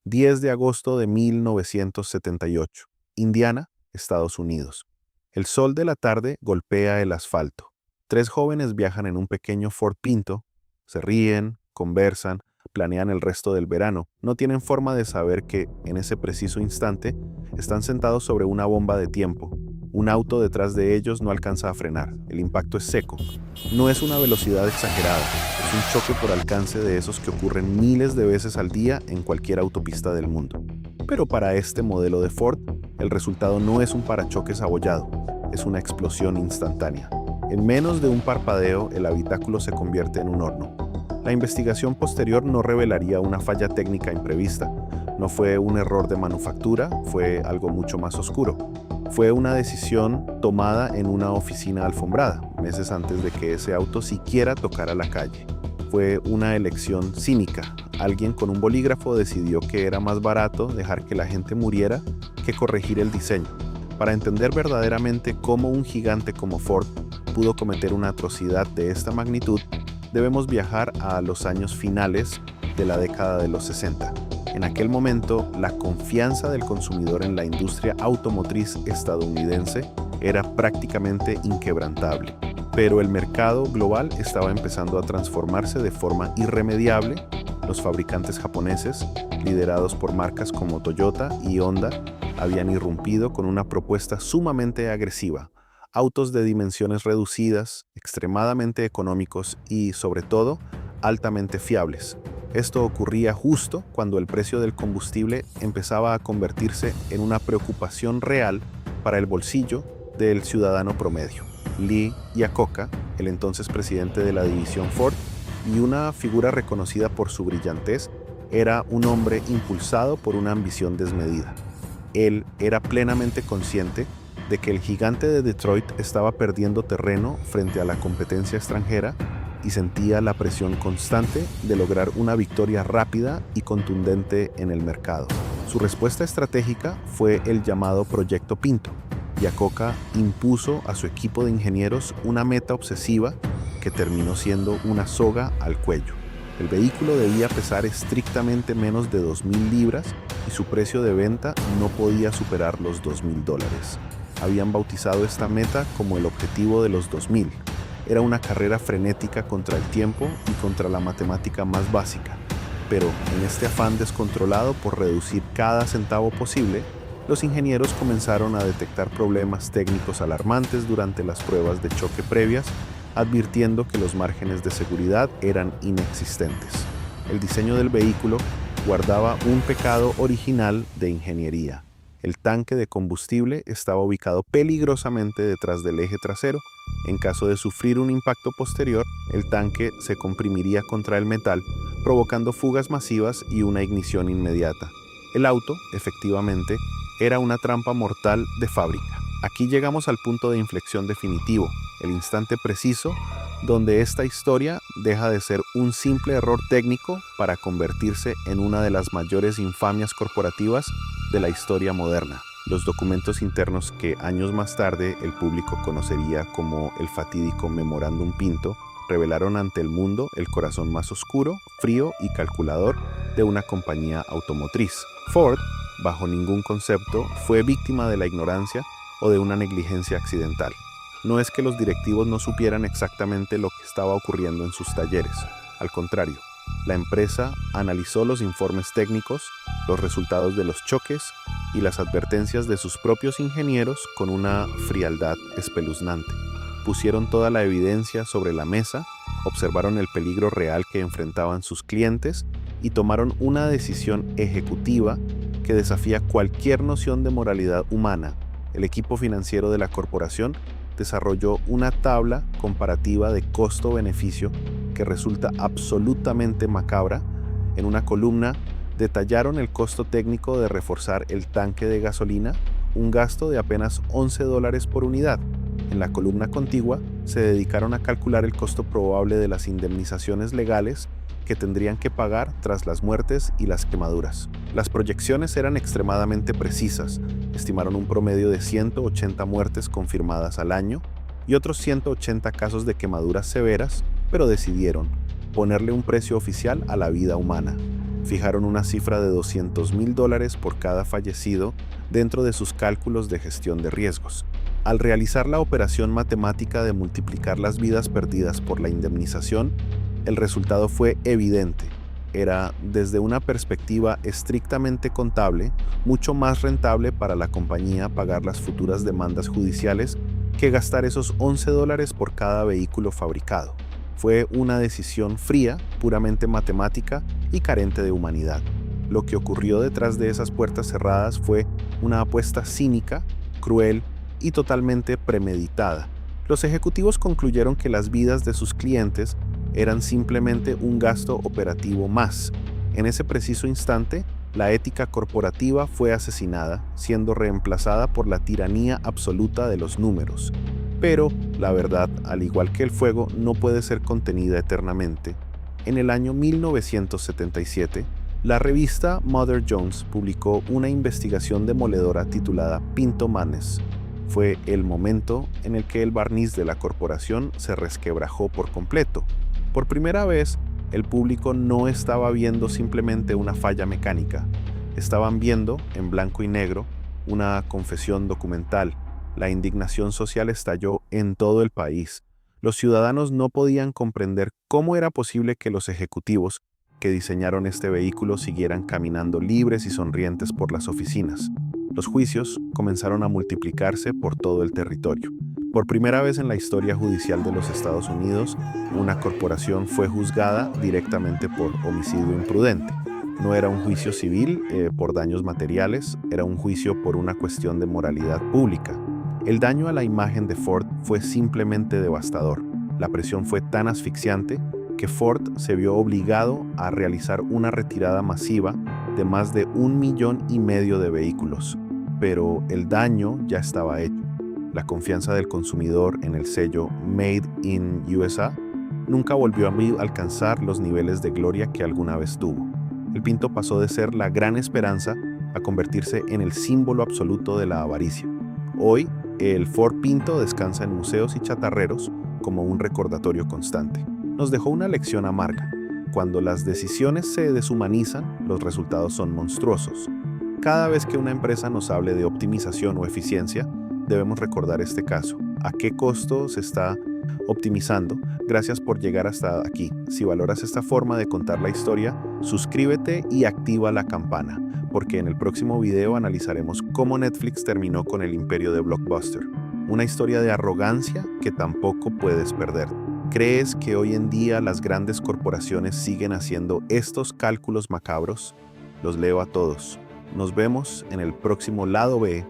10 de agosto de 1978. Indiana, Estados Unidos. El sol de la tarde golpea el asfalto. Tres jóvenes viajan en un pequeño Ford Pinto. Se ríen, conversan, planean el resto del verano. No tienen forma de saber que, en ese preciso instante, están sentados sobre una bomba de tiempo. Un auto detrás de ellos no alcanza a frenar. El impacto es seco. No es una velocidad exagerada. Es un choque por alcance de esos que ocurren miles de veces al día en cualquier autopista del mundo. Pero para este modelo de Ford, el resultado no es un parachoques abollado. Es una explosión instantánea. En menos de un parpadeo, el habitáculo se convierte en un horno. La investigación posterior no revelaría una falla técnica imprevista. No fue un error de manufactura, fue algo mucho más oscuro. Fue una decisión tomada en una oficina alfombrada, meses antes de que ese auto siquiera tocara la calle. Fue una elección cínica. Alguien con un bolígrafo decidió que era más barato dejar que la gente muriera que corregir el diseño. Para entender verdaderamente cómo un gigante como Ford pudo cometer una atrocidad de esta magnitud, debemos viajar a los años finales de la década de los 60. En aquel momento, la confianza del consumidor en la industria automotriz estadounidense era prácticamente inquebrantable. Pero el mercado global estaba empezando a transformarse de forma irremediable. Los fabricantes japoneses, liderados por marcas como Toyota y Honda, habían irrumpido con una propuesta sumamente agresiva. Autos de dimensiones reducidas, extremadamente económicos y, sobre todo, altamente fiables. Esto ocurría justo cuando el precio del combustible empezaba a convertirse en una preocupación real para el bolsillo del ciudadano promedio. Lee Iacocca, el entonces presidente de la división Ford y una figura reconocida por su brillantez, era un hombre impulsado por una ambición desmedida. Él era plenamente consciente de que el gigante de Detroit estaba perdiendo terreno frente a la competencia extranjera y sentía la presión constante de lograr una victoria rápida y contundente en el mercado. Su respuesta estratégica fue el llamado Proyecto Pinto. Iacocca impuso a su equipo de ingenieros una meta obsesiva que terminó siendo una soga al cuello. El vehículo debía pesar estrictamente menos de 2.000 libras y su precio de venta no podía superar los $2.000. Habían bautizado esta meta como el objetivo de los 2000. Era una carrera frenética contra el tiempo y contra la matemática más básica. Pero en este afán descontrolado por reducir cada centavo posible, los ingenieros comenzaron a detectar problemas técnicos alarmantes durante las pruebas de choque previas, advirtiendo que los márgenes de seguridad eran inexistentes. El diseño del vehículo guardaba un pecado original de ingeniería. El tanque de combustible estaba ubicado peligrosamente detrás del eje trasero. En caso de sufrir un impacto posterior, el tanque se comprimiría contra el metal, provocando fugas masivas y una ignición inmediata. El auto, efectivamente, era una trampa mortal de fábrica. Aquí llegamos al punto de inflexión definitivo, el instante preciso donde esta historia deja de ser un simple error técnico para convertirse en una de las mayores infamias corporativas de la historia moderna. Los documentos internos que años más tarde el público conocería como el fatídico Memorándum Pinto revelaron ante el mundo el corazón más oscuro, frío y calculador de una compañía automotriz. Ford, bajo ningún concepto, fue víctima de la ignorancia o de una negligencia accidental. No es que los directivos no supieran exactamente lo que estaba ocurriendo en sus talleres. Al contrario, la empresa analizó los informes técnicos, los resultados de los choques y las advertencias de sus propios ingenieros con una frialdad espeluznante. Pusieron toda la evidencia sobre la mesa, observaron el peligro real que enfrentaban sus clientes y tomaron una decisión ejecutiva que desafía cualquier noción de moralidad humana. El equipo financiero de la corporación desarrolló una tabla comparativa de costo-beneficio que resulta absolutamente macabra. En una columna detallaron el costo técnico de reforzar el tanque de gasolina, un gasto de apenas $11 por unidad. En la columna contigua se dedicaron a calcular el costo probable de las indemnizaciones legales que tendrían que pagar tras las muertes y las quemaduras. Las proyecciones eran extremadamente precisas. Estimaron un promedio de 180 muertes confirmadas al año y otros 180 casos de quemaduras severas, pero decidieron ponerle un precio oficial a la vida humana. Fijaron una cifra de $200.000 por cada fallecido dentro de sus cálculos de gestión de riesgos. Al realizar la operación matemática de multiplicar las vidas perdidas por la indemnización, el resultado fue evidente. Era, desde una perspectiva estrictamente contable, mucho más rentable para la compañía pagar las futuras demandas judiciales que gastar esos $11 por cada vehículo fabricado. Fue una decisión fría, puramente matemática y carente de humanidad. Lo que ocurrió detrás de esas puertas cerradas fue una apuesta cínica, cruel y totalmente premeditada. Los ejecutivos concluyeron que las vidas de sus clientes eran simplemente un gasto operativo más. En ese preciso instante, la ética corporativa fue asesinada, siendo reemplazada por la tiranía absoluta de los números. Pero la verdad, al igual que el fuego, no puede ser contenida eternamente. En el año 1977, la revista Mother Jones publicó una investigación demoledora titulada Pinto Madness. Fue el momento en el que el barniz de la corporación se resquebrajó por completo. Por primera vez, el público no estaba viendo simplemente una falla mecánica. Estaban viendo, en blanco y negro, una confesión documental. La indignación social estalló en todo el país. Los ciudadanos no podían comprender cómo era posible que los ejecutivos que diseñaron este vehículo siguieran caminando libres y sonrientes por las oficinas. Los juicios comenzaron a multiplicarse por todo el territorio. Por primera vez en la historia judicial de los Estados Unidos, una corporación fue juzgada directamente por homicidio imprudente. No era un juicio civil por daños materiales, era un juicio por una cuestión de moralidad pública. El daño a la imagen de Ford fue simplemente devastador. La presión fue tan asfixiante que Ford se vio obligado a realizar una retirada masiva de más de 1,5 millones de vehículos. Pero el daño ya estaba hecho. La confianza del consumidor en el sello Made in USA nunca volvió a alcanzar los niveles de gloria que alguna vez tuvo. El Pinto pasó de ser la gran esperanza a convertirse en el símbolo absoluto de la avaricia. Hoy, el Ford Pinto descansa en museos y chatarreros como un recordatorio constante. Nos dejó una lección amarga. Cuando las decisiones se deshumanizan, los resultados son monstruosos. Cada vez que una empresa nos hable de optimización o eficiencia, debemos recordar este caso. ¿A qué costo se está optimizando? Gracias por llegar hasta aquí. Si valoras esta forma de contar la historia, suscríbete y activa la campana, porque en el próximo video analizaremos cómo Netflix terminó con el imperio de Blockbuster. Una historia de arrogancia que tampoco puedes perder. ¿Crees que hoy en día las grandes corporaciones siguen haciendo estos cálculos macabros? Los leo a todos. Nos vemos en el próximo lado B